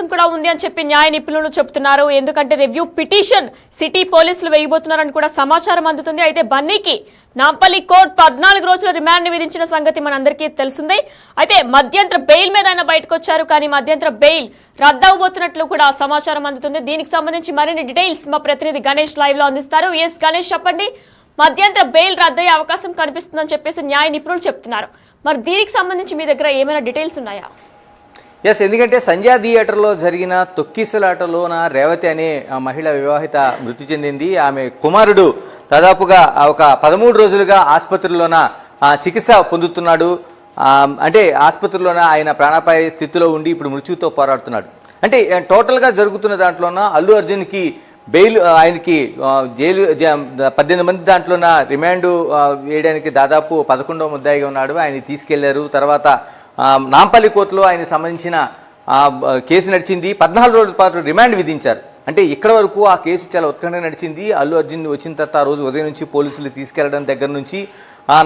అవకాశం కూడా ఉంది అని చెప్పి న్యాయ నిపుణులు చెబుతున్నారు. ఎందుకంటే రివ్యూ పిటిషన్ సిటీ పోలీసులు వేయబోతున్నారని కూడా సమాచారం అందుతుంది. అయితే బన్నీకి నాంపల్లి కోర్టు 14 రోజుల రిమాండ్ విధించిన సంగతి మనందరికీ తెలిసిందే. అయితే మధ్యంతర బెయిల్ మీద ఆయన బయటకు వచ్చారు, కానీ మధ్యంతర బెయిల్ రద్దవబోతున్నట్లు కూడా సమాచారం అందుతుంది. దీనికి సంబంధించి మరిన్ని డీటెయిల్స్ మా ప్రతినిధి గణేష్ లైవ్ లో అందిస్తారు. ఎస్ గణేష్, చెప్పండి. మధ్యంతర బెయిల్ రద్దయ్యే అవకాశం కనిపిస్తుందని చెప్పేసి న్యాయ నిపుణులు చెప్తున్నారు. మరి దీనికి సంబంధించి మీ దగ్గర ఏమైనా డీటెయిల్స్ ఉన్నాయా? ఎస్, ఎందుకంటే సంధ్యా థియేటర్లో జరిగిన తొక్కిసలాటలోన రేవతి అనే మహిళ వివాహిత మృతి చెందింది. ఆమె కుమారుడు దాదాపుగా ఒక 13 రోజులుగా ఆసుపత్రిలోన చికిత్స పొందుతున్నాడు. అంటే ఆసుపత్రిలోన ఆయన ప్రాణాపాయ స్థితిలో ఉండి ఇప్పుడు మృత్యుతో పోరాడుతున్నాడు. అంటే టోటల్గా జరుగుతున్న దాంట్లోన అల్లు అర్జున్కి బెయిల్, ఆయనకి జైలు 18 మంది దాంట్లోన రిమాండ్ వేయడానికి దాదాపు 11వ ముద్దాయిగా ఉన్నాడు. ఆయన తీసుకెళ్లారు. తర్వాత నాంపల్లి కోర్టులో ఆయన సంబంధించిన కేసు నడిచింది. 14 రోజుల పాటు రిమాండ్ విధించారు. అంటే ఇక్కడ వరకు ఆ కేసు చాలా ఉత్కంఠ నడిచింది. అల్లు అర్జున్ వచ్చిన తర్వాత ఆ రోజు ఉదయం నుంచి పోలీసులు తీసుకెళ్లడం దగ్గర నుంచి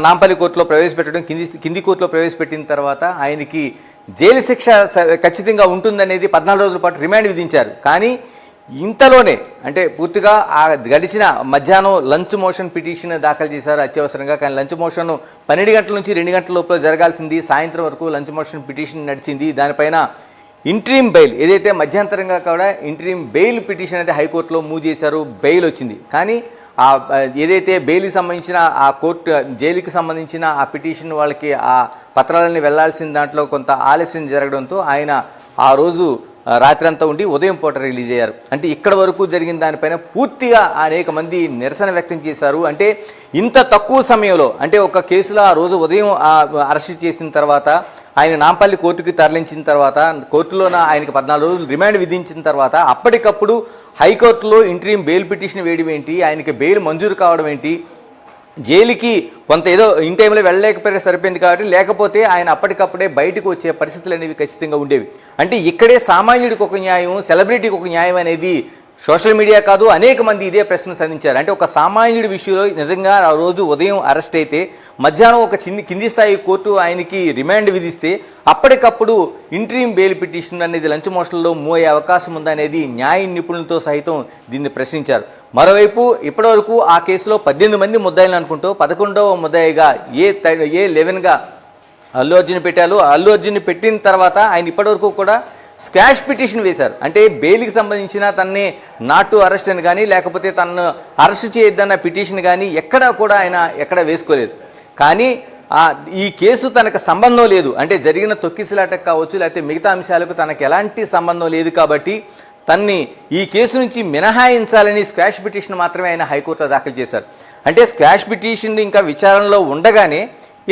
నాంపల్లి కోర్టులో ప్రవేశపెట్టడం, కింది కోర్టులో ప్రవేశపెట్టిన తర్వాత ఆయనకి జైలు శిక్ష ఖచ్చితంగా ఉంటుందనేది 14 రోజుల పాటు రిమాండ్ విధించారు. కానీ ఇంతలోనే అంటే పూర్తిగా గడిచిన మధ్యాహ్నం లంచ్ మోషన్ పిటిషన్ దాఖలు చేశారు అత్యవసరంగా. కానీ లంచ్ మోషన్ 12 గంటల నుంచి 2 గంటల లోపల జరగాల్సింది. సాయంత్రం వరకు లంచ్ మోషన్ పిటిషన్ నడిచింది. దానిపైన ఇంట్రీమ్ బెయిల్, ఏదైతే మధ్యంతరంగా కూడా ఇంట్రీమ్ బెయిల్ పిటిషన్ అయితే హైకోర్టులో మూవ్ చేశారు. బెయిల్ వచ్చింది. కానీ ఏదైతే బెయిల్కి సంబంధించిన ఆ కోర్టు జైలుకి సంబంధించిన ఆ పిటిషన్ వాళ్ళకి ఆ పత్రాలని వెళ్లాల్సిన దాంట్లో కొంత ఆలస్యం జరగడంతో ఆయన ఆ రోజు రాత్రి అంతా ఉండి ఉదయం పూట రిలీజ్ అయ్యారు. అంటే ఇక్కడ వరకు జరిగిన దానిపైన పూర్తిగా అనేక మంది నిరసన వ్యక్తం చేశారు. అంటే ఇంత తక్కువ సమయంలో, అంటే ఒక కేసులో ఆ రోజు ఉదయం అరెస్ట్ చేసిన తర్వాత ఆయన నాంపల్లి కోర్టుకి తరలించిన తర్వాత కోర్టులోన ఆయనకి 14 రోజులు రిమాండ్ విధించిన తర్వాత అప్పటికప్పుడు హైకోర్టులో ఇంట్రీమ్ బెయిల్ పిటిషన్ వేయడం ఏంటి, ఆయనకి బెయిల్ మంజూరు కావడం ఏంటి, జైలుకి కొంత ఏదో ఇన్ టైంలో వెళ్ళలేకపోయినా సరిపోయింది కాబట్టి, లేకపోతే ఆయన అప్పటికప్పుడే బయటకు వచ్చే పరిస్థితులు అనేవి ఖచ్చితంగా ఉండేవి. అంటే ఇక్కడే సామాన్యుడికి ఒక న్యాయం, సెలబ్రిటీకి ఒక న్యాయం అనేది సోషల్ మీడియా కాదు అనేక మంది ఇదే ప్రశ్న సంధించారు. అంటే ఒక సామాన్యుడి విషయంలో నిజంగా ఆ రోజు ఉదయం అరెస్ట్ అయితే మధ్యాహ్నం ఒక కింది స్థాయి కోర్టు ఆయనకి రిమాండ్ విధిస్తే అప్పటికప్పుడు ఇంట్రీమ్ బెయిల్ పిటిషన్ అనేది లంచ్ మోషన్లో మూవ్ అయ్యే అవకాశం ఉందనేది న్యాయ నిపుణులతో సైతం దీన్ని ప్రశ్నించారు. మరోవైపు ఇప్పటివరకు ఆ కేసులో 18 మంది ముద్దాయిలు అనుకుంటూ 11వ ముద్దాయిగా A11గా అల్లు అర్జున్ పెట్టారు. అల్లు అర్జున్ పెట్టిన తర్వాత ఆయన ఇప్పటివరకు కూడా స్క్వాష్ పిటిషన్ వేశారు. అంటే బెయిల్కి సంబంధించిన తనని నాట్ టు అరెస్ట్ అని కానీ లేకపోతే తనను అరెస్ట్ చేయొద్దన్న పిటిషన్ కానీ ఎక్కడా కూడా ఆయన ఎక్కడ వేసుకోలేదు. కానీ ఈ కేసు తనకు సంబంధం లేదు, అంటే జరిగిన తొక్కిసలాటకు కావచ్చు లేకపోతే మిగతా అంశాలకు తనకు ఎలాంటి సంబంధం లేదు కాబట్టి తన్ని ఈ కేసు నుంచి మినహాయించాలని స్క్వాష్ పిటిషన్ మాత్రమే ఆయన హైకోర్టులో దాఖలు చేశారు. అంటే స్క్వాష్ పిటిషన్ ఇంకా విచారణలో ఉండగానే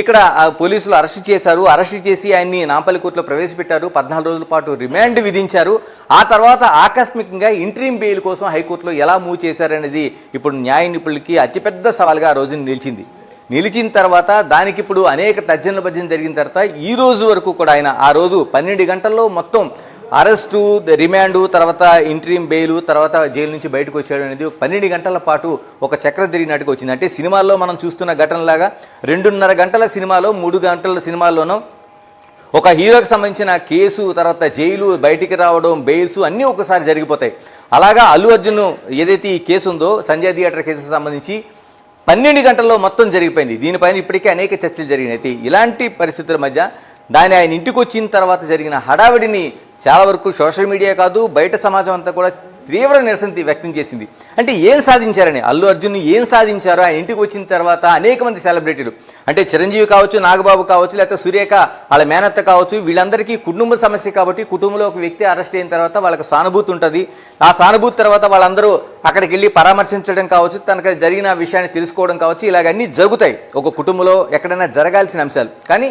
ఇక్కడ పోలీసులు అరెస్ట్ చేశారు. అరెస్ట్ చేసి ఆయన్ని నాంపల్లి కోర్టులో ప్రవేశపెట్టారు. 14 రోజుల పాటు రిమాండ్ విధించారు. ఆ తర్వాత ఆకస్మికంగా ఇంట్రీమ్ బెయిల్ కోసం హైకోర్టులో ఎలా మూవ్ చేశారనేది ఇప్పుడు న్యాయ నిపుణులకి అతిపెద్ద సవాల్గా ఆ రోజున నిలిచిన తర్వాత దానికి ఇప్పుడు అనేక తర్జన భర్జన జరిగిన తర్వాత ఈ రోజు వరకు కూడా ఆయన ఆ రోజు 12 గంటల్లో మొత్తం అరెస్టు, రిమాండు, తర్వాత ఇంట్రీమ్ బెయిల్, తర్వాత జైలు నుంచి బయటకు వచ్చాడు అనేది 12 గంటల పాటు ఒక చక్రం తిరిగినట్టుగా వచ్చింది. అంటే సినిమాల్లో మనం చూస్తున్న ఘటనలాగా 2.5 గంటల సినిమాలో 3 గంటల సినిమాల్లోనూ ఒక హీరోకి సంబంధించిన కేసు, తర్వాత జైలు, బయటికి రావడం, బెయిల్స్ అన్నీ ఒకసారి జరిగిపోతాయి. అలాగా అల్లు అర్జున్ ఏదైతే ఈ కేసు ఉందో సంజయ్ థియేటర్ కేసుకు సంబంధించి 12 గంటల్లో మొత్తం జరిగిపోయింది. దీనిపైన ఇప్పటికే అనేక చర్చలు జరిగినాయి. ఇలాంటి పరిస్థితుల మధ్య ఆయన ఇంటికి వచ్చిన తర్వాత జరిగిన హడావిడిని చాలా వరకు సోషల్ మీడియా కాదు బయట సమాజం అంతా కూడా తీవ్ర నిరసన వ్యక్తం చేసింది. అంటే ఏం సాధించారని, అల్లు అర్జున్ ఏం సాధించారో ఆయన ఇంటికి వచ్చిన తర్వాత అనేక మంది సెలబ్రిటీలు, అంటే చిరంజీవి కావచ్చు, నాగబాబు కావచ్చు, లేకపోతే సురేఖ వాళ్ళ మేనత్త కావచ్చు, వీళ్ళందరికీ కుటుంబ సమస్య కాబట్టి కుటుంబంలో ఒక వ్యక్తి అరెస్ట్ అయిన తర్వాత వాళ్ళకి సానుభూతి ఉంటుంది. ఆ సానుభూతి తర్వాత వాళ్ళందరూ అక్కడికి వెళ్ళి పరామర్శించడం కావచ్చు, తనకు జరిగిన విషయాన్ని తెలుసుకోవడం కావచ్చు, ఇలాగన్నీ జరుగుతాయి ఒక కుటుంబంలో ఎక్కడైనా జరగాల్సిన అంశాలు. కానీ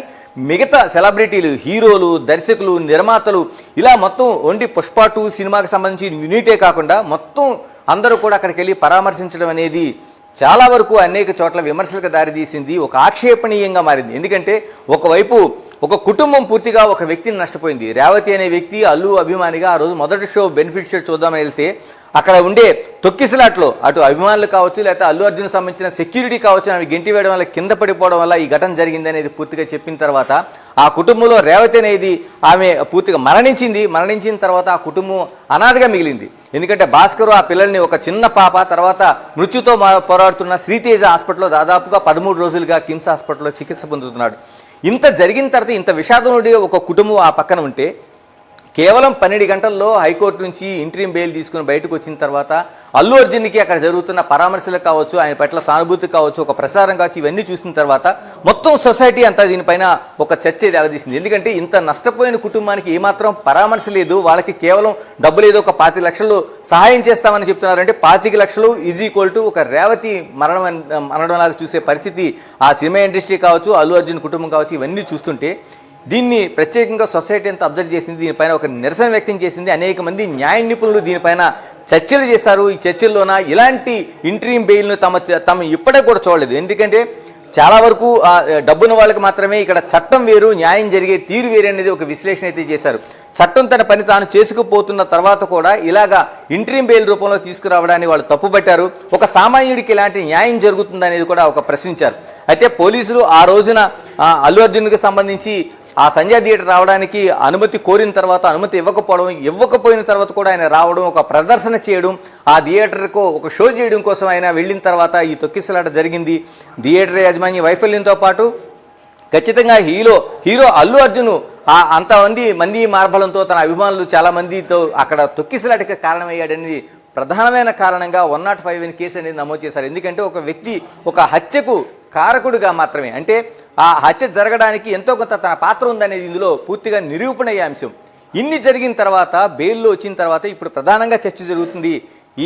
మిగతా సెలబ్రిటీలు, హీరోలు, దర్శకులు, నిర్మాతలు ఇలా మొత్తం ఓన్లీ పుష్ప 2 సినిమాకి సంబంధించి యూనిటే కాకుండా మొత్తం అందరూ కూడా అక్కడికి వెళ్ళి పరామర్శించడం అనేది చాలా వరకు అనేక చోట్ల విమర్శలకు దారితీసింది, ఒక ఆక్షేపణీయంగా మారింది. ఎందుకంటే ఒకవైపు ఒక కుటుంబం పూర్తిగా ఒక వ్యక్తిని నష్టపోయింది. రేవతి అనే వ్యక్తి అల్లు అభిమానిగా ఆ రోజు మొదటి షో బెనిఫిట్ షో చూద్దామని వెళ్తే అక్కడ ఉండే తొక్కిసలాట్లో అటు అభిమానులు కావచ్చు, లేకపోతే అల్లు అర్జున్ సంబంధించిన సెక్యూరిటీ కావచ్చు, ఆమె గెంటి వేయడం వల్ల కింద పడిపోవడం వల్ల ఈ ఘటన జరిగింది అనేది పూర్తిగా చెప్పిన తర్వాత ఆ కుటుంబంలో రేవతి అనేది ఆమె పూర్తిగా మరణించిన తర్వాత ఆ కుటుంబం అనాథగా మిగిలింది. ఎందుకంటే భాస్కర్ ఆ పిల్లల్ని, ఒక చిన్న పాప, తర్వాత మృత్యుతో పోరాడుతున్న శ్రీతేజ హాస్పిటల్లో దాదాపుగా 13 రోజులుగా కిమ్స్ హాస్పిటల్లో చికిత్స పొందుతున్నాడు. ఇంత జరిగిన తర్వాత ఇంత విషాదం నుండి ఒక కుటుంబం ఆ పక్కన ఉంటే కేవలం 12 గంటల్లో హైకోర్టు నుంచి ఇంట్రీమ్ బెయిల్ తీసుకుని బయటకు వచ్చిన తర్వాత అల్లు అర్జున్కి అక్కడ జరుగుతున్న పరామర్శలు కావచ్చు, ఆయన పట్ల సానుభూతి కావచ్చు, ఒక ప్రచారం కావచ్చు, ఇవన్నీ చూసిన తర్వాత మొత్తం సొసైటీ అంతా దీనిపైన ఒక చర్చ అవదీసింది. ఎందుకంటే ఇంత నష్టపోయిన కుటుంబానికి ఏమాత్రం పరామర్శ లేదు, వాళ్ళకి కేవలం డబ్బులు ఏదో ఒక 25 లక్షలు సహాయం చేస్తామని చెప్తున్నారు. అంటే 25 లక్షలు = ఒక రేవతి మరణంలాగా చూసే పరిస్థితి ఆ సినిమా ఇండస్ట్రీ కావచ్చు, అల్లు అర్జున్ కుటుంబం కావచ్చు, ఇవన్నీ చూస్తుంటే దీన్ని ప్రత్యేకంగా సొసైటీ అంతా అబ్జర్వ్ చేసింది, దీనిపైన ఒక నిరసన వ్యక్తం చేసింది. అనేక మంది న్యాయ నిపుణులు దీనిపైన చర్చలు చేశారు. ఈ చర్చల్లోన ఇలాంటి ఇంట్రీమ్ బెయిల్ను తమ ఇప్పటికీ కూడా చూడలేదు. ఎందుకంటే చాలా వరకు డబ్బున్న వాళ్ళకి మాత్రమే ఇక్కడ చట్టం వేరు, న్యాయం జరిగే తీరు వేరు అనేది ఒక విశ్లేషణ అయితే చేశారు. చట్టం తన పని తాను చేసుకుపోతున్న తర్వాత కూడా ఇలాగా ఇంట్రీమ్ బెయిల్ రూపంలో తీసుకురావడాన్ని వాళ్ళు తప్పుపట్టారు. ఒక సామాన్యుడికి ఇలాంటి న్యాయం జరుగుతుందనేది కూడా ఒక ప్రశ్నించారు. అయితే పోలీసులు ఆ రోజున అల్లు అర్జున్కి సంబంధించి ఆ సంజయ్ థియేటర్ రావడానికి అనుమతి కోరిన తర్వాత అనుమతి ఇవ్వకపోయిన తర్వాత కూడా ఆయన రావడం, ఒక ప్రదర్శన చేయడం, ఆ థియేటర్కు ఒక షో చేయడం కోసం ఆయన వెళ్ళిన తర్వాత ఈ తొక్కిసలాట జరిగింది. థియేటర్ యాజమాన్య వైఫల్యంతో పాటు ఖచ్చితంగా హీరో అల్లు అర్జున్ అంతమంది మార్బలంతో తన అభిమానులు చాలా మందితో అక్కడ తొక్కిసలాటకి కారణమయ్యాడనేది ప్రధానమైన కారణంగా 105 కేసు అనేది నమోదు చేశారు. ఎందుకంటే ఒక వ్యక్తి ఒక హత్యకు కారకుడిగా మాత్రమే, అంటే ఆ హత్య జరగడానికి ఎంతో కొంత తన పాత్ర ఉందనేది ఇందులో పూర్తిగా నిరూపణ అయ్యే అంశం. ఇన్ని జరిగిన తర్వాత బెయిల్లో వచ్చిన తర్వాత ఇప్పుడు ప్రధానంగా చర్చ జరుగుతుంది.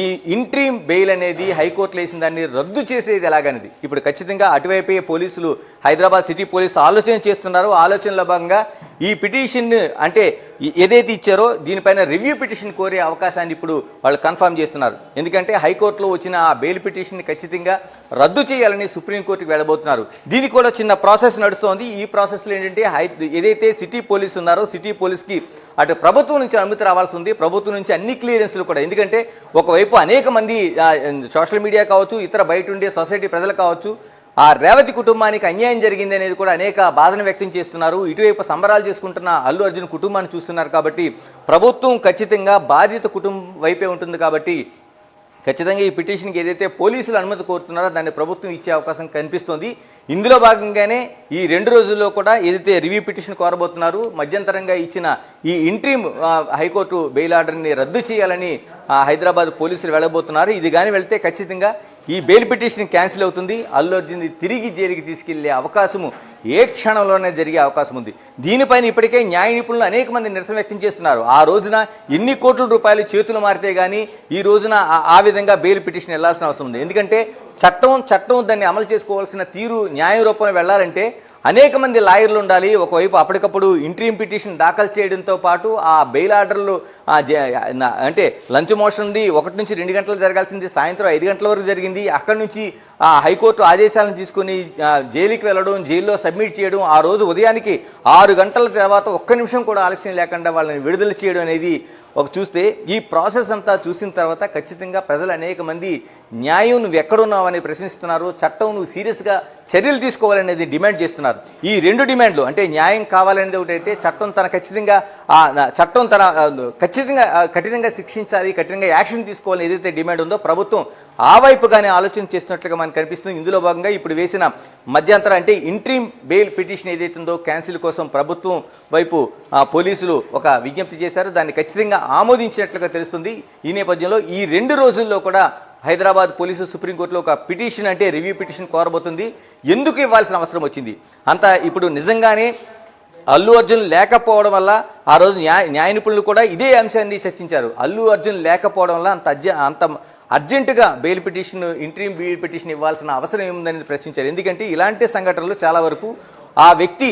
ఈ ఇంట్రీమ్ బెయిల్ అనేది హైకోర్టులో వేసిన దాన్ని రద్దు చేసేది ఎలాగనేది. ఇప్పుడు ఖచ్చితంగా అటువైపే పోలీసులు, హైదరాబాద్ సిటీ పోలీసులు ఆలోచన చేస్తున్నారు. ఆలోచనలో భాగంగా ఈ పిటిషన్ అంటే ఏదైతే ఇచ్చారో దీనిపైన రివ్యూ పిటిషన్ కోరే అవకాశాన్ని ఇప్పుడు వాళ్ళు కన్ఫర్మ్ చేస్తున్నారు. ఎందుకంటే హైకోర్టులో వచ్చిన ఆ బెయిల్ పిటిషన్ని ఖచ్చితంగా రద్దు చేయాలని సుప్రీంకోర్టుకి వెళ్ళబోతున్నారు. దీనికి కూడా చిన్న ప్రాసెస్ నడుస్తోంది. ఈ ప్రాసెస్లో ఏంటంటే ఏదైతే సిటీ పోలీసు ఉన్నారో సిటీ పోలీస్కి అటు ప్రభుత్వం నుంచి అనుమతి రావాల్సి ఉంది, ప్రభుత్వం నుంచి అన్ని క్లియరెన్స్లు కూడా. ఎందుకంటే ఒకవైపు అనేక మంది సోషల్ మీడియా కావచ్చు, ఇతర బయట ఉండే సొసైటీ ప్రజలు కావచ్చు, ఆ రేవతి కుటుంబానికి అన్యాయం జరిగింది అనేది కూడా అనేక బాధను వ్యక్తం చేస్తున్నారు. ఇటువైపు సంబరాలు చేసుకుంటున్న అల్లు అర్జున్ కుటుంబాన్ని చూస్తున్నారు. కాబట్టి ప్రభుత్వం ఖచ్చితంగా బాధిత కుటుంబం వైపే ఉంటుంది. కాబట్టి ఖచ్చితంగా ఈ పిటిషన్కి ఏదైతే పోలీసులు అనుమతి కోరుతున్నారో దాన్ని ప్రభుత్వం ఇచ్చే అవకాశం కనిపిస్తోంది. ఇందులో భాగంగానే ఈ 2 రోజుల్లో కూడా ఏదైతే రివ్యూ పిటిషన్ కోరబోతున్నారు, మధ్యంతరంగా ఇచ్చిన ఈ ఇంట్రీమ్ హైకోర్టు బెయిల్ ఆర్డర్ని రద్దు చేయాలని హైదరాబాద్ పోలీసులు వెళ్ళబోతున్నారు. ఇది కానీ వెళ్తే ఖచ్చితంగా ఈ బెయిల్ పిటిషన్ క్యాన్సిల్ అవుతుంది. అల్లు అర్జున్ తిరిగి జైలుకి తీసుకెళ్లే అవకాశము ఏ క్షణంలోనే జరిగే అవకాశం ఉంది. దీనిపైన ఇప్పటికే న్యాయ నిపుణులు అనేక మంది నిరసన వ్యక్తం చేస్తున్నారు. ఆ రోజున ఎన్ని కోట్ల రూపాయలు చేతులు మారితే కానీ ఈ రోజున ఆ విధంగా బెయిల్ పిటిషన్ వెళ్లాల్సిన అవసరం ఉంది. ఎందుకంటే చట్టం దాన్ని అమలు చేసుకోవాల్సిన తీరు న్యాయ రూపంలో వెళ్లాలంటే అనేక మంది లాయర్లు ఉండాలి. ఒకవైపు అప్పటికప్పుడు ఇంట్రీమ్ పిటిషన్ దాఖలు చేయడంతో పాటు ఆ బెయిల్ ఆర్డర్లు అంటే లంచ్ మోషన్ 1 నుంచి 2 గంటలు జరగాల్సింది సాయంత్రం 5 గంటల వరకు జరిగింది. అక్కడి నుంచి హైకోర్టు ఆదేశాలను తీసుకుని జైలుకి వెళ్ళడం, జైల్లో సబ్మిట్ చేయడం, ఆ రోజు ఉదయానికి 6 గంటల తర్వాత 1 నిమిషం కూడా ఆలస్యం లేకుండా వాళ్ళని విడుదల చేయడం అనేది చూస్తే ఈ ప్రాసెస్ అంతా చూసిన తర్వాత ఖచ్చితంగా ప్రజలు అనేక మంది న్యాయం నువ్వు ఎక్కడున్నావని ప్రశ్నిస్తున్నారు. చట్టం నువ్వు సీరియస్గా చర్యలు తీసుకోవాలనేది డిమాండ్ చేస్తున్నారు. ఈ 2 డిమాండ్లు అంటే న్యాయం కావాలనేది ఒకటైతే చట్టం కఠినంగా శిక్షించాలి, కఠినంగా యాక్షన్ తీసుకోవాలని ఏదైతే డిమాండ్ ఉందో ప్రభుత్వం ఆ వైపుగానే ఆలోచన చేస్తున్నట్లుగా మనకు కనిపిస్తుంది. ఇందులో భాగంగా ఇప్పుడు వేసిన మధ్యంతర అంటే ఇంట్రీమ్ బెయిల్ పిటిషన్ ఏదైతే ఉందో క్యాన్సిల్ కోసం ప్రభుత్వం వైపు పోలీసులు ఒక విజ్ఞప్తి చేశారు. దాన్ని ఖచ్చితంగా ఆమోదించినట్లుగా తెలుస్తుంది. ఈ నేపథ్యంలో ఈ 2 రోజుల్లో కూడా హైదరాబాద్ పోలీసు సుప్రీంకోర్టులో ఒక పిటిషన్ అంటే రివ్యూ పిటిషన్ కోరబోతుంది. ఎందుకు ఇవ్వాల్సిన అవసరం వచ్చింది? ఇప్పుడు నిజంగానే అల్లు అర్జున్ లేకపోవడం వల్ల ఆ రోజు న్యాయ నిపుణులు కూడా ఇదే అంశాన్ని చర్చించారు. అల్లు అర్జున్ లేకపోవడం వల్ల అంత అర్జెంటుగా bail petition interim bail petition ఇవ్వాల్సిన అవసరం ఏముందని ప్రశ్నించారు. ఎందుకంటే ఇలాంటి సంఘటనలు చాలా వరకు ఆ వ్యక్తి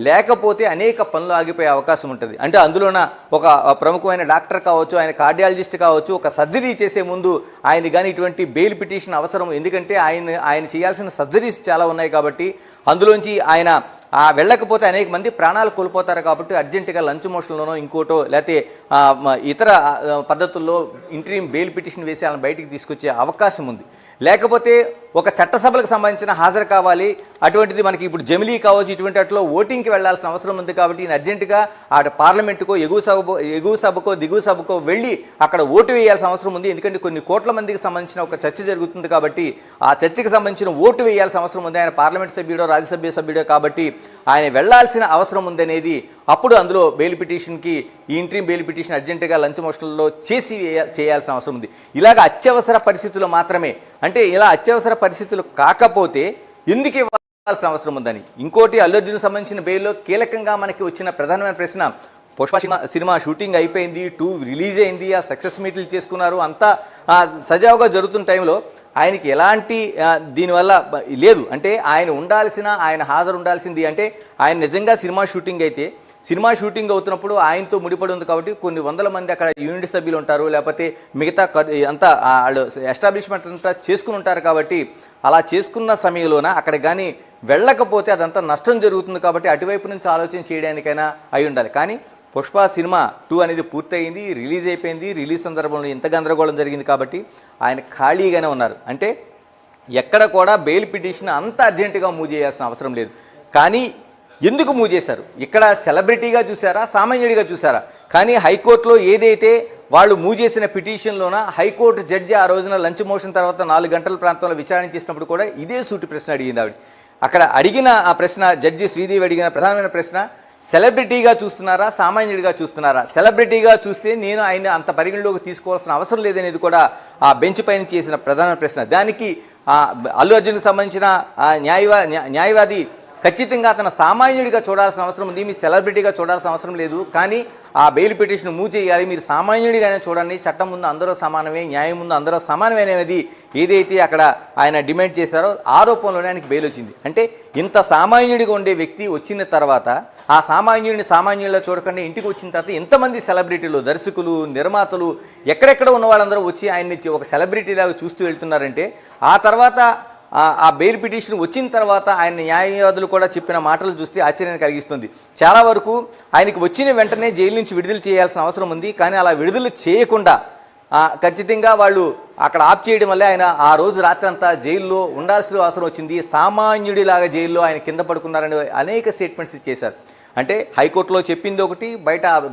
లేకపోతే అనేక పనులు ఆగిపోయే అవకాశం ఉంటుంది. అంటే అందులోన ఒక ప్రముఖమైన డాక్టర్ కావచ్చు, ఆయన కార్డియాలజిస్ట్ కావచ్చు, ఒక సర్జరీ చేసే ముందు ఆయన కానీ ఇటువంటి బెయిల్ పిటిషన్ అవసరం. ఎందుకంటే ఆయన చేయాల్సిన సర్జరీస్ చాలా ఉన్నాయి. కాబట్టి అందులోంచి ఆయన వెళ్ళకపోతే అనేక మంది ప్రాణాలు కోల్పోతారు కాబట్టి అర్జెంటుగా లంచ్ మోషన్లోనో ఇంకోటో లేకపోతే ఇతర పద్ధతుల్లో ఇంటరీమ్ బెయిల్ పిటిషన్ వేసి వాళ్ళని బయటికి తీసుకొచ్చే అవకాశం ఉంది. లేకపోతే ఒక చట్టసభలకు సంబంధించిన హాజరు కావాలి, అటువంటిది మనకి ఇప్పుడు జమిలీ కావచ్చు, ఇటువంటి వాటిలో ఓటింగ్కి వెళ్లాల్సిన అవసరం ఉంది కాబట్టి ఈయన అర్జెంటుగా ఆ పార్లమెంటుకో ఎగువ సభకో దిగువ సభకో వెళ్ళి అక్కడ ఓటు వేయాల్సిన అవసరం ఉంది. ఎందుకంటే కొన్ని కోట్ల మందికి సంబంధించిన ఒక చర్చ జరుగుతుంది కాబట్టి ఆ చర్చకి సంబంధించిన ఓటు వేయాల్సిన అవసరం ఉంది. ఆయన పార్లమెంట్ సభ్యుడో రాజ్యసభ సభ్యుడో కాబట్టి ఆయన వెళ్లాల్సిన అవసరం ఉందనేది అప్పుడు అందులో బెయిల్ పిటిషన్కి ఈ ఇంట్రీమ్ బెయిల్ పిటిషన్ అర్జెంటుగా లంచ్ మోషన్లో చేయాల్సిన అవసరం ఉంది. ఇలాగ అత్యవసర పరిస్థితులు మాత్రమే, అంటే ఇలా అత్యవసర పరిస్థితులు కాకపోతే ఎందుకు ఇవ్వాల్సిన అవసరం ఉందని. ఇంకోటి అల్లు అర్జున్కి సంబంధించిన బెయిల్లో కీలకంగా మనకి వచ్చిన ప్రధానమైన ప్రశ్న, పుష్ప సినిమా షూటింగ్ అయిపోయింది, 2 రిలీజ్ అయింది, ఆ సక్సెస్ మీట్లు చేసుకున్నారు, అంతా సజావుగా జరుగుతున్న టైంలో ఆయనకి ఎలాంటి దీనివల్ల లేదు. అంటే ఆయన హాజరు ఉండాల్సింది. అంటే ఆయన నిజంగా సినిమా షూటింగ్ అయితే సినిమా షూటింగ్ అవుతున్నప్పుడు ఆయనతో ముడిపడి ఉంది కాబట్టి కొన్ని వందల మంది అక్కడ యూనిట్ సభ్యులు ఉంటారు, లేకపోతే మిగతా అంతా వాళ్ళు ఎస్టాబ్లిష్మెంట్ అంతా చేసుకుని ఉంటారు. కాబట్టి అలా చేసుకున్న సమయంలోన అక్కడ కానీ వెళ్ళకపోతే అదంతా నష్టం జరుగుతుంది. కాబట్టి అటువైపు నుంచి ఆలోచన చేయడానికైనా అయి ఉండాలి. కానీ పుష్ప సినిమా 2 అనేది పూర్తయింది, రిలీజ్ అయిపోయింది. రిలీజ్ సందర్భంలో ఇంత గందరగోళం జరిగింది కాబట్టి ఆయన ఖాళీగానే ఉన్నారు. అంటే ఎక్కడ కూడా బెయిల్ పిటిషన్ అంత అర్జెంటుగా మూవ్ చేయాల్సిన అవసరం లేదు. కానీ ఎందుకు మూవ్ చేశారు? ఇక్కడ సెలబ్రిటీగా చూసారా, సామాన్యుడిగా చూసారా? కానీ హైకోర్టులో ఏదైతే వాళ్ళు మూవ్ చేసిన పిటిషన్లోన హైకోర్టు జడ్జి ఆ రోజున లంచ్ మోషన్ తర్వాత 4 గంటల ప్రాంతంలో విచారణ చేసినప్పుడు కూడా ఇదే సూటి ప్రశ్న అడిగింది ఆవిడ. అక్కడ అడిగిన ఆ ప్రశ్న, జడ్జి శ్రీదేవి అడిగిన ప్రధానమైన ప్రశ్న, సెలబ్రిటీగా చూస్తున్నారా, సామాన్యుడిగా చూస్తున్నారా? సెలబ్రిటీగా చూస్తే నేను ఆయన అంత పరిగణలోకి తీసుకోవాల్సిన అవసరం లేదనేది కూడా ఆ బెంచ్ పైన చేసిన ప్రధాన ప్రశ్న. దానికి అల్లు అర్జున్కి సంబంధించిన న్యాయవాది ఖచ్చితంగా అతను సామాన్యుడిగా చూడాల్సిన అవసరం ఉంది, మీ సెలబ్రిటీగా చూడాల్సిన అవసరం లేదు. కానీ ఆ బెయిల్ పిటిషన్ మూవ్ చేయాలి, మీరు సామాన్యుడిగానే చూడండి, చట్టం ముందు అందరూ సమానమే, న్యాయం ముందు అందరూ సమానమే అనేది ఏదైతే అక్కడ ఆయన డిమాండ్ చేశారో ఆరోపణలోనే ఆయనకి బెయిల్ వచ్చింది. అంటే ఇంత సామాన్యుడిగా ఉండే వ్యక్తి వచ్చిన తర్వాత ఆ సామాన్యుల్లో చూడకుండా ఇంటికి వచ్చిన తర్వాత ఎంతమంది సెలబ్రిటీలు, దర్శకులు, నిర్మాతలు, ఎక్కడెక్కడ ఉన్న వాళ్ళందరూ వచ్చి ఆయన్ని ఒక సెలబ్రిటీలాగా చూస్తూ వెళ్తున్నారంటే ఆ తర్వాత ఆ బెయిల్ పిటిషన్ వచ్చిన తర్వాత ఆయన న్యాయవాదులు కూడా చెప్పిన మాటలు చూస్తే ఆశ్చర్యాన్ని కలిగిస్తుంది. చాలా వరకు ఆయనకి వచ్చిన వెంటనే జైలు నుంచి విడుదల చేయాల్సిన అవసరం ఉంది. కానీ అలా విడుదల చేయకుండా ఖచ్చితంగా వాళ్ళు అక్కడ ఆప్ చేయడం వల్లే ఆయన ఆ రోజు రాత్రి అంతా జైల్లో ఉండాల్సిన అవసరం వచ్చింది. సామాన్యుడిలాగా జైల్లో ఆయన కింద పడుకున్నారని అనేక స్టేట్మెంట్స్ చేశారు. అంటే హైకోర్టులో చెప్పింది ఒకటి,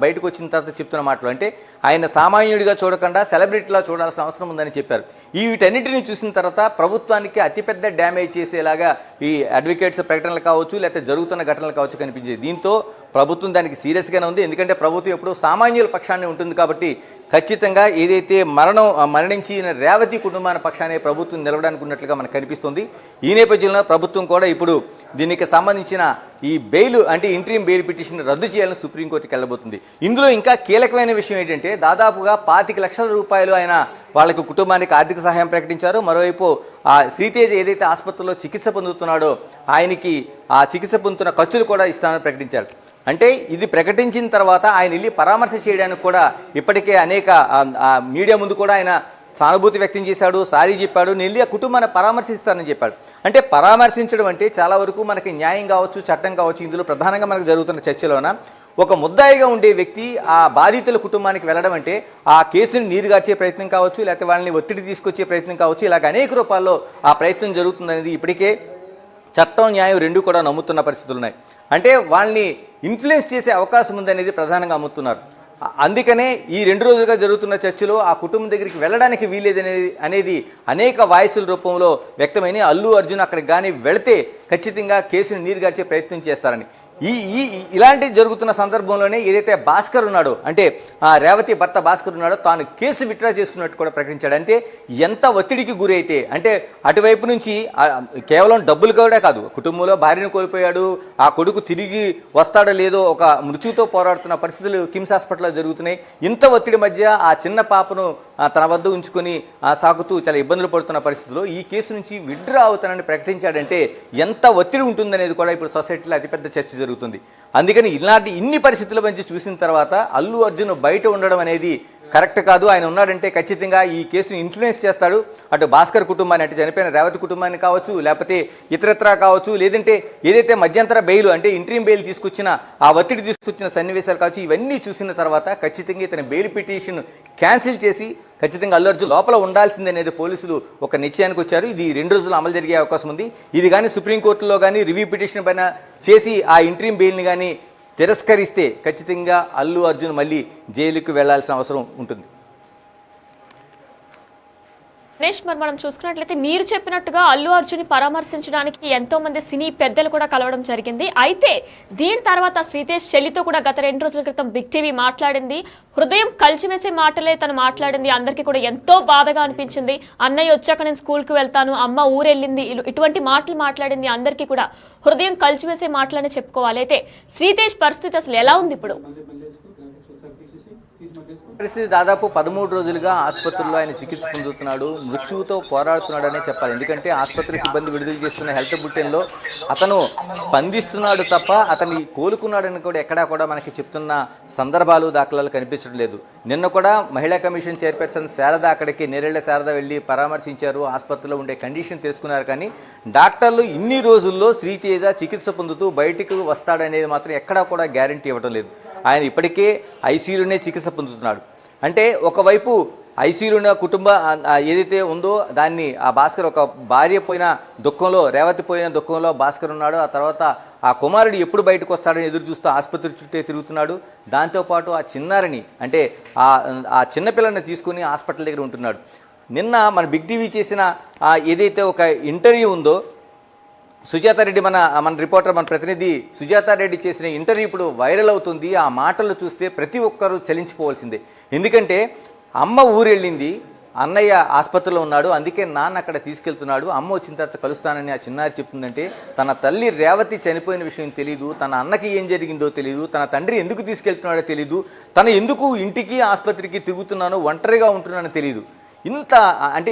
బయటకు వచ్చిన తర్వాత చెప్తున్న మాటలు. అంటే ఆయన సామాన్యుడిగా చూడకుండా సెలబ్రిటీలా చూడాల్సిన అవసరం ఉందని చెప్పారు. వీటన్నిటిని చూసిన తర్వాత ప్రభుత్వానికి అతిపెద్ద డ్యామేజ్ చేసేలాగా ఈ అడ్వకేట్స్ ప్రకటనలు కావచ్చు, లేకపోతే జరుగుతున్న ఘటనలు కావచ్చు కనిపించేది. దీంతో ప్రభుత్వం దానికి సీరియస్గానే ఉంది. ఎందుకంటే ప్రభుత్వం ఎప్పుడూ సామాన్యుల పక్షాన్ని ఉంటుంది కాబట్టి ఖచ్చితంగా ఏదైతే మరణించిన రేవతి కుటుంబాల పక్షాన్ని ప్రభుత్వం నిలవడానికి ఉన్నట్లుగా మనకు కనిపిస్తుంది. ఈ నేపథ్యంలో ప్రభుత్వం కూడా ఇప్పుడు దీనికి సంబంధించిన ఈ బెయిల్ అంటే ఇంట్రీమ్ బెయిల్ పిటిషన్ రద్దు చేయాలని సుప్రీంకోర్టుకి వెళ్ళబోతుంది. ఇందులో ఇంకా కీలకమైన విషయం ఏంటంటే దాదాపుగా 25 లక్షల రూపాయలు ఆయన వాళ్ళకు కుటుంబానికి ఆర్థిక సహాయం ప్రకటించారు. మరోవైపు ఆ శ్రీతేజ్ ఏదైతే ఆసుపత్రిలో చికిత్స పొందుతున్నాడో ఆయనకి ఆ చికిత్స పొందుతున్న ఖర్చులు కూడా ఇస్తామని ప్రకటించారు. అంటే ఇది ప్రకటించిన తర్వాత ఆయన వెళ్ళి పరామర్శ చేయడానికి కూడా ఇప్పటికే అనేక మీడియా ముందు కూడా ఆయన సానుభూతి వ్యక్తం చేశాడు, సారీ చెప్పాడు, నేను వెళ్ళి ఆ కుటుంబాన్ని పరామర్శిస్తానని చెప్పాడు. అంటే పరామర్శించడం అంటే చాలా వరకు మనకి న్యాయం కావచ్చు, చట్టం కావచ్చు, ఇందులో ప్రధానంగా మనకు జరుగుతున్న చర్చలోన ఒక ముద్దాయిగా ఉండే వ్యక్తి ఆ బాధితుల కుటుంబానికి వెళ్ళడం అంటే ఆ కేసుని నీరుగార్చే ప్రయత్నం కావచ్చు, లేకపోతే వాళ్ళని ఒత్తిడి తీసుకొచ్చే ప్రయత్నం కావచ్చు, ఇలాగ అనేక రూపాల్లో ఆ ప్రయత్నం జరుగుతుందనేది ఇప్పటికే చట్టం, న్యాయం రెండు కూడా నమ్ముతున్న పరిస్థితులు ఉన్నాయి. అంటే వాళ్ళని ఇన్ఫ్లుయెన్స్ చేసే అవకాశం ఉందనేది ప్రధానంగా అమ్ముతున్నారు. అందుకనే ఈ 2 రోజులుగా జరుగుతున్న చర్చలో ఆ కుటుంబం దగ్గరికి వెళ్ళడానికి వీలేదనేది అనేక వాయిస్ల రూపంలో వ్యక్తమైన అల్లు అర్జున్ అక్కడికి కానీ వెళితే ఖచ్చితంగా కేసును నీరుగార్చే ప్రయత్నం చేస్తారని ఇలాంటి జరుగుతున్న సందర్భంలోనే ఏదైతే భాస్కర్ ఉన్నాడో అంటే రేవతి భర్త భాస్కర్ ఉన్నాడో తాను కేసు విత్డ్రా చేసుకున్నట్టు కూడా ప్రకటించాడు. అంటే ఎంత ఒత్తిడికి గురైతే అంటే అటువైపు నుంచి కేవలం డబ్బులు కూడా కాదు, కుటుంబంలో భార్యను కోల్పోయాడు, ఆ కొడుకు తిరిగి వస్తాడో లేదో ఒక మృత్యుతో పోరాడుతున్న పరిస్థితులు కిమ్స్ హాస్పిటల్లో జరుగుతున్నాయి. ఇంత ఒత్తిడి మధ్య ఆ చిన్న పాపను తన వద్ద ఉంచుకొని సాగుతూ చాలా ఇబ్బందులు పడుతున్న పరిస్థితుల్లో ఈ కేసు నుంచి విత్డ్రా అవుతానని ప్రకటించాడంటే ఎంత ఒత్తిడి ఉంటుందనేది కూడా ఇప్పుడు సొసైటీలో అతిపెద్ద చర్చ జరుగుతుంది. అందుకని ఇన్ని పరిస్థితుల మధ్య చూసిన తర్వాత అల్లు అర్జున్ బయట ఉండడం అనేది కరెక్ట్ కాదు. ఆయన ఉన్నాడంటే ఖచ్చితంగా ఈ కేసుని ఇన్ఫ్లుయెన్స్ చేస్తాడు. అటు భాస్కర్ కుటుంబాన్ని, అంటే చనిపోయిన రేవతి కుటుంబాన్ని కావచ్చు, లేకపోతే ఇతరత్రా కావచ్చు, లేదంటే ఏదైతే మధ్యంతర బెయిల్ అంటే ఇంట్రీమ్ బెయిల్ తీసుకొచ్చిన ఆ ఒత్తిడి తీసుకొచ్చిన సన్నివేశాలు కావచ్చు, ఇవన్నీ చూసిన తర్వాత ఖచ్చితంగా ఇతని బెయిల్ పిటిషన్ క్యాన్సిల్ చేసి ఖచ్చితంగా అల్లు అర్జున్ లోపల ఉండాల్సింది అనేది పోలీసులు ఒక నిశ్చయానికి వచ్చారు. ఇది 2 రోజులు అమలు జరిగే అవకాశం ఉంది. ఇది కానీ సుప్రీంకోర్టులో కానీ రివ్యూ పిటిషన్ పైన చేసి ఆ ఇంట్రీమ్ బెయిల్ని కానీ తిరస్కరిస్తే ఖచ్చితంగా అల్లు అర్జున్ మళ్ళీ జైలుకి వెళ్లాల్సిన అవసరం ఉంటుంది. గణేష్, మరి మనం చూసుకున్నట్లయితే మీరు చెప్పినట్టుగా అల్లు అర్జున్ పరామర్శించడానికి ఎంతో మంది సినీ పెద్దలు కూడా కలవడం జరిగింది. అయితే దీని తర్వాత శ్రీతేష్ చెల్లితో కూడా గత 2 రోజుల క్రితం బిగ్ టీవీ మాట్లాడింది. హృదయం కలిచివేసే మాటలే తను మాట్లాడింది. అందరికీ కూడా ఎంతో బాధగా అనిపించింది. అన్నయ్య వచ్చాక నేను స్కూల్కి వెళ్తాను, అమ్మ ఊరెళ్ళింది, ఇటువంటి మాటలు మాట్లాడింది. అందరికీ కూడా హృదయం కలిచివేసే మాటలనే చెప్పుకోవాలి. అయితే శ్రీతేష్ పరిస్థితి అసలు ఎలా ఉంది ఇప్పుడు? పరిస్థితి దాదాపు 13 రోజులుగా ఆసుపత్రిలో ఆయన చికిత్స పొందుతున్నాడు. మృత్యువుతో పోరాడుతున్నాడనే చెప్పాలి. ఎందుకంటే ఆసుపత్రి సిబ్బంది విడుదల చేస్తున్న హెల్త్ బులెటిన్లో అతను స్పందిస్తున్నాడు తప్ప అతని కోలుకున్నాడని కూడా ఎక్కడా కూడా మనకి చెప్తున్న సందర్భాలు, దాఖలాలు కనిపించడం లేదు. నిన్న కూడా మహిళా కమిషన్ చైర్పర్సన్ శారద అక్కడికి నేరేళ్ల శారద వెళ్ళి పరామర్శించారు. ఆసుపత్రిలో ఉండే కండిషన్ తెలుసుకున్నారు. కానీ డాక్టర్లు ఇన్ని రోజుల్లో శ్రీతేజ చికిత్స పొందుతూ బయటికి వస్తాడనేది మాత్రం ఎక్కడా కూడా గ్యారంటీ ఇవ్వడం లేదు. ఆయన ఇప్పటికే ఐసీయూలోనే చికిత్స పొందుతున్నాడు. అంటే ఒకవైపు ఐసీయూలో కుటుంబ ఏదైతే ఉందో దాన్ని ఆ భాస్కర్, ఒక భార్య పోయిన దుఃఖంలో, రేవతి పోయిన దుఃఖంలో భాస్కర్ ఉన్నాడు. ఆ తర్వాత ఆ కుమారుడు ఎప్పుడు బయటకు వస్తాడని ఎదురు చూస్తూ ఆసుపత్రి చుట్టే తిరుగుతున్నాడు. దాంతోపాటు ఆ చిన్నారిని, అంటే ఆ చిన్నపిల్లని తీసుకుని హాస్పిటల్ దగ్గర ఉంటున్నాడు. నిన్న మన బిగ్ టీవీ చేసిన ఏదైతే ఒక ఇంటర్వ్యూ ఉందో, సుజాతారెడ్డి మన రిపోర్టర్, మన ప్రతినిధి సుజాతారెడ్డి చేసిన ఇంటర్వ్యూ ఇప్పుడు వైరల్ అవుతుంది. ఆ మాటలు చూస్తే ప్రతి ఒక్కరూ చలించిపోవాల్సిందే. ఎందుకంటే అమ్మ ఊరెళ్ళింది, అన్నయ్య ఆసుపత్రిలో ఉన్నాడు, అందుకే నాన్న అక్కడ తీసుకెళ్తున్నాడు, అమ్మ వచ్చిన తర్వాత కలుస్తానని ఆ చిన్నారి చెప్తుందంటే తన తల్లి రేవతి చనిపోయిన విషయం తెలీదు, తన అన్నకి ఏం జరిగిందో తెలీదు, తన తండ్రి ఎందుకు తీసుకెళ్తున్నాడో తెలీదు, తను ఎందుకు ఇంటికి ఆసుపత్రికి తిరుగుతున్నానో, ఒంటరిగా ఉంటున్నానో తెలీదు. ఇంత అంటే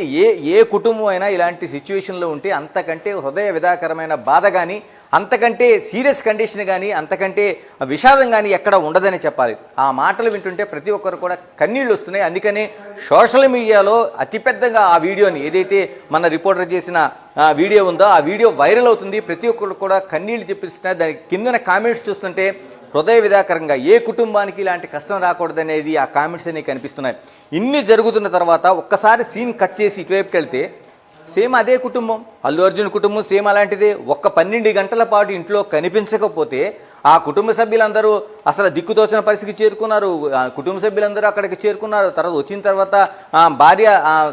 ఏ కుటుంబం అయినా ఇలాంటి సిచ్యువేషన్లో ఉంటే అంతకంటే హృదయ విదాకరమైన బాధ కానీ, అంతకంటే సీరియస్ కండిషన్ కానీ, అంతకంటే విషాదం కానీ ఎక్కడ ఉండదని చెప్పాలి. ఆ మాటలు వింటుంటే ప్రతి ఒక్కరు కూడా కన్నీళ్ళు వస్తున్నాయి. అందుకనే సోషల్ మీడియాలో అతిపెద్దగా ఆ వీడియోని, ఏదైతే మన రిపోర్టర్ చేసిన వీడియో ఉందో ఆ వీడియో వైరల్ అవుతుంది. ప్రతి ఒక్కరు కూడా కన్నీళ్ళు చెప్పిస్తున్నారు. దానికి కిందన కామెంట్స్ చూస్తుంటే హృదయ విదాకరంగా, ఏ కుటుంబానికి ఇలాంటి కష్టం రాకూడదనేది ఆ కామెంట్స్ అనేవి కనిపిస్తున్నాయి. ఇన్ని జరుగుతున్న తర్వాత ఒక్కసారి సీన్ కట్ చేసి ఇటువైపుకి వెళ్తే సేమ్ అదే కుటుంబం, అల్లు అర్జున్ కుటుంబం సేమ్ అలాంటిదే. 12 గంటల పాటు ఇంట్లో కనిపించకపోతే ఆ కుటుంబ సభ్యులందరూ అసలు దిక్కుతోచిన పరిస్థితికి చేరుకున్నారు. కుటుంబ సభ్యులందరూ అక్కడికి చేరుకున్నారు. తర్వాత వచ్చిన తర్వాత భార్య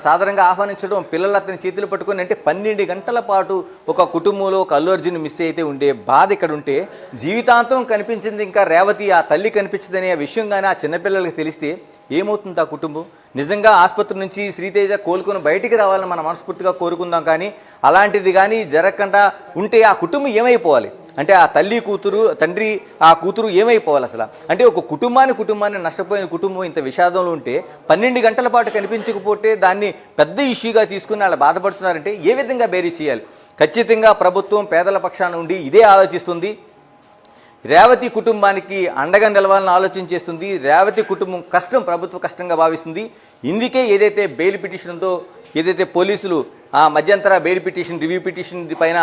సాధారణంగా ఆహ్వానించడం, పిల్లలు అతని చేతులు పట్టుకొని, అంటే 12 గంటల పాటు ఒక కుటుంబంలో ఒక అల్లు అర్జున్ మిస్ అయితే ఉండే బాధ ఇక్కడ ఉంటే, జీవితాంతం కనిపించింది ఇంకా రేవతి, ఆ తల్లి కనిపించదనే విషయం కానీ ఆ చిన్నపిల్లలకి తెలిస్తే ఏమవుతుంది ఆ కుటుంబం? నిజంగా ఆసుపత్రి నుంచి శ్రీతేజ కోలుకొని బయటికి రావాలని మనం మనస్ఫూర్తిగా కోరుకుందాం. కానీ అలాంటిది కానీ జరగకుండా ఉంటే ఆ కుటుంబం ఏమైపోవాలి? అంటే ఆ తల్లి కూతురు, తండ్రి ఆ కూతురు ఏమైపోవాలి అసలు? అంటే ఒక కుటుంబాన్ని నష్టపోయిన కుటుంబం ఇంత విషాదంలో ఉంటే 12 గంటల పాటు కనిపించకపోతే దాన్ని పెద్ద ఇష్యూగా తీసుకుని వాళ్ళు బాధపడుతున్నారంటే ఏ విధంగా బేరీ చేయాలి? ఖచ్చితంగా ప్రభుత్వం పేదల పక్షాన ఉండి ఇదే ఆలోచిస్తుంది. రేవతి కుటుంబానికి అండగా నిలవాలని ఆలోచన చేస్తుంది. రేవతి కుటుంబం కష్టం ప్రభుత్వ కష్టంగా భావిస్తుంది. ఇందుకే ఏదైతే బెయిల్ పిటిషన్ ఉందో, ఏదైతే పోలీసులు ఆ మధ్యంతర బెయిల్ పిటిషన్, రివ్యూ పిటిషన్ పైన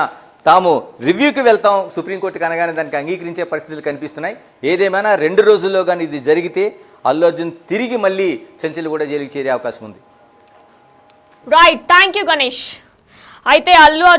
తాము రివ్యూకి వెళ్తాం సుప్రీంకోర్టుకి అనగానే దానికి అంగీకరించే పరిస్థితులు కనిపిస్తున్నాయి. ఏదేమైనా 2 రోజుల్లో కానీ ఇది జరిగితే అల్లు అర్జున్ తిరిగి మళ్ళీ చెంచల్గూడ జైలుకి చేరే అవకాశం ఉంది. Right, thank you Ganesh. అయితే అల్లు